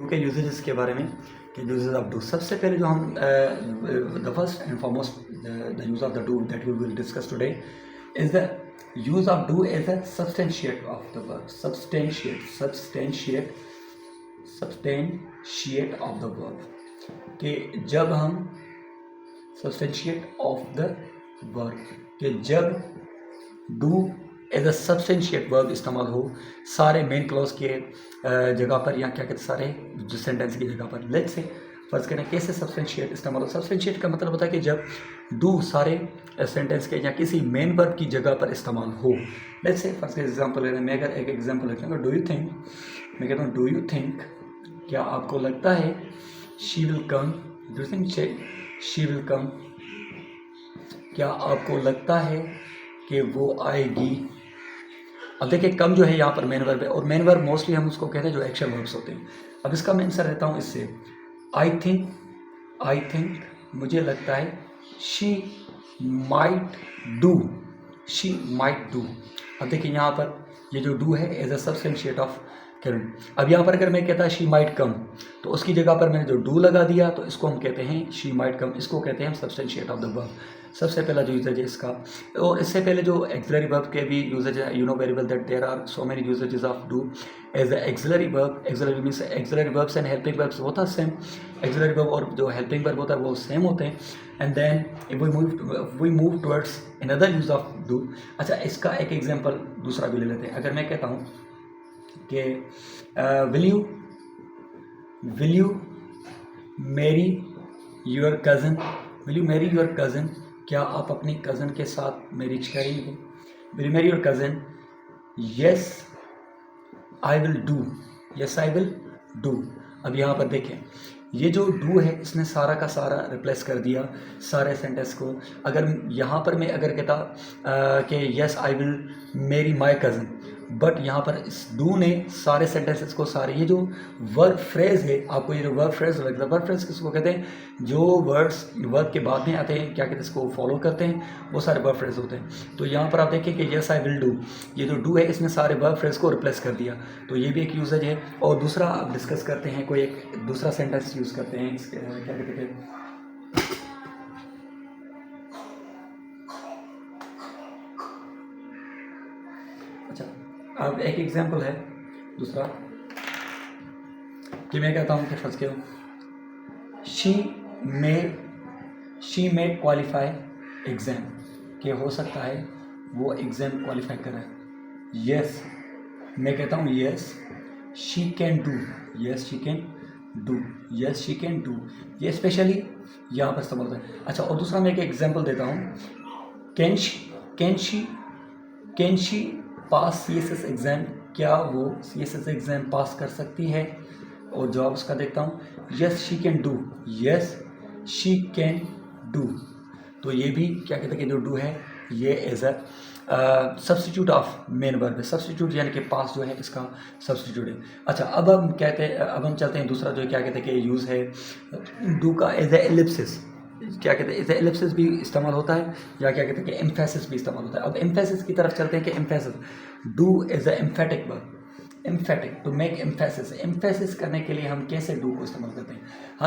के यूजेजेस के बारे में कि यूजेस ऑफ डू। सबसे पहले जो हम the first and foremost the use of the do that we will discuss today is the use of do as a substantiate of the verb. Substantiate of the verb कि जब हम substantiate of the verb कि जब do as a substantiate verb इस्तेमाल हो सारे main clause के जगह पर या क्या कहते हैं सारे जो सेंटेंस की जगह पर। लेट्स से फर्ज करें कैसे सब्सटेंशिएट इस्तेमाल हो। सब्सटेंशिएट का मतलब होता है कि जब डू सारे सेंटेंस के या किसी मेन वर्ब की जगह पर इस्तेमाल हो। लेट्स से फर्ज के एग्जांपल ले रहे हैं। मैं अगर एक एग्जांपल लेता डू यू थिंक, मैं कहता हूँ डू यू थिंक, क्या आपको लगता है she will come, do you think she will come, क्या आपको लगता है कि वो आएगी। अब देखिए कम जो है यहाँ पर मेन वर्ब है और मेन वर्ब मोस्टली हम उसको कहते हैं जो एक्शन वर्ब्स होते हैं। अब इसका मैं आंसर देता हूँ इससे आई थिंक मुझे लगता है शी माइट डू। अब देखिए यहाँ पर ये जो डू है as a substantiate of can. अब यहाँ पर अगर मैं कहता शी माइट कम तो उसकी जगह पर मैंने जो डू लगा दिया तो इसको हम कहते हैं शी माइट कम, इसको कहते हैं हम सब्सटेंशिएट ऑफ द वर्ब। सबसे पहला जो यूजेज है इसका। और इससे पहले जो एक्सिलरी वर्ब के भी यूजेज है, you know very well that there are so many usages of do as a auxiliary verb. Auxiliary means auxiliary verbs and helping verbs होता है सेम। एक्सिलरी वर्ब और जो हेल्पिंग वर्ब होता है वो सेम होते हैं। And then we move towards another use of do. अच्छा इसका एक एग्जाम्पल दूसरा भी ले लेते हैं। अगर मैं कहता हूँ कि will you Mary your cousin, क्या आप अपनी कज़न के साथ मैरिज करेंगे। Will you Mary your cousin, yes I will do. अब यहाँ पर देखें ये जो डू है इसने सारा का सारा रिप्लेस कर दिया सारे सेंटेंस को। अगर यहाँ पर मैं अगर कहता कि yes I will marry my cousin, but यहाँ पर इस डू ने सारे सेंटेंसेस को सारे ये जो वर्ब फ्रेज है, आपको ये जो वर्ब फ्रेज लगता है, वर्ब फ्रेज किसको कहते हैं, जो वर्ड्स वर्ब के बाद में आते हैं क्या कहते हैं इसको फॉलो करते हैं वो सारे वर्ब फ्रेज होते हैं। तो यहाँ पर आप देखें कि यस आई विल डू, ये जो डू है इसने सारे वर्ब फ्रेज को रिप्लेस कर दिया। तो ये भी एक यूजेज है। और दूसरा आप डिस्कस करते हैं, कोई एक दूसरा सेंटेंस यूज़ करते हैं क्या कहते हैं। अच्छा अब एक एग्जांपल है दूसरा कि मैं कहता हूँ कि फर्स्ट के शी मे क्वालिफाई एग्ज़ाम, कि हो सकता है वो एग्ज़ाम क्वालिफाई करे। यस मैं कहता हूँ यस शी कैन डू, ये स्पेशली यहाँ पर इस्तेमाल होता है। अच्छा और दूसरा मैं एक एग्जांपल देता हूँ, can she pass CSS exam, क्या वो CSS एग्ज़ाम पास कर सकती है। और जवाब उसका देखता हूँ यस शी कैन डू। तो ये भी क्या कहते हैं कि जो डू है ये as a substitute of main verb है। सब्स्टिट्यूट यानी कि पास जो है इसका सब्स्टिट्यूट है। अच्छा अब हम चलते हैं दूसरा जो क्या कहते हैं कि यूज़ है डू का एज ए एलिप्सिस। क्या कहते हैं एज ए एलिप्सिस भी इस्तेमाल होता है या क्या कहते हैं कि एम्फेसिस भी इस्तेमाल होता है। अब एम्फेसिस की तरफ चलते हैं कि emphasis do as a emphatic verb, emphatic to make emphasis करने के लिए हम कैसे डू को इस्तेमाल करते हैं। हम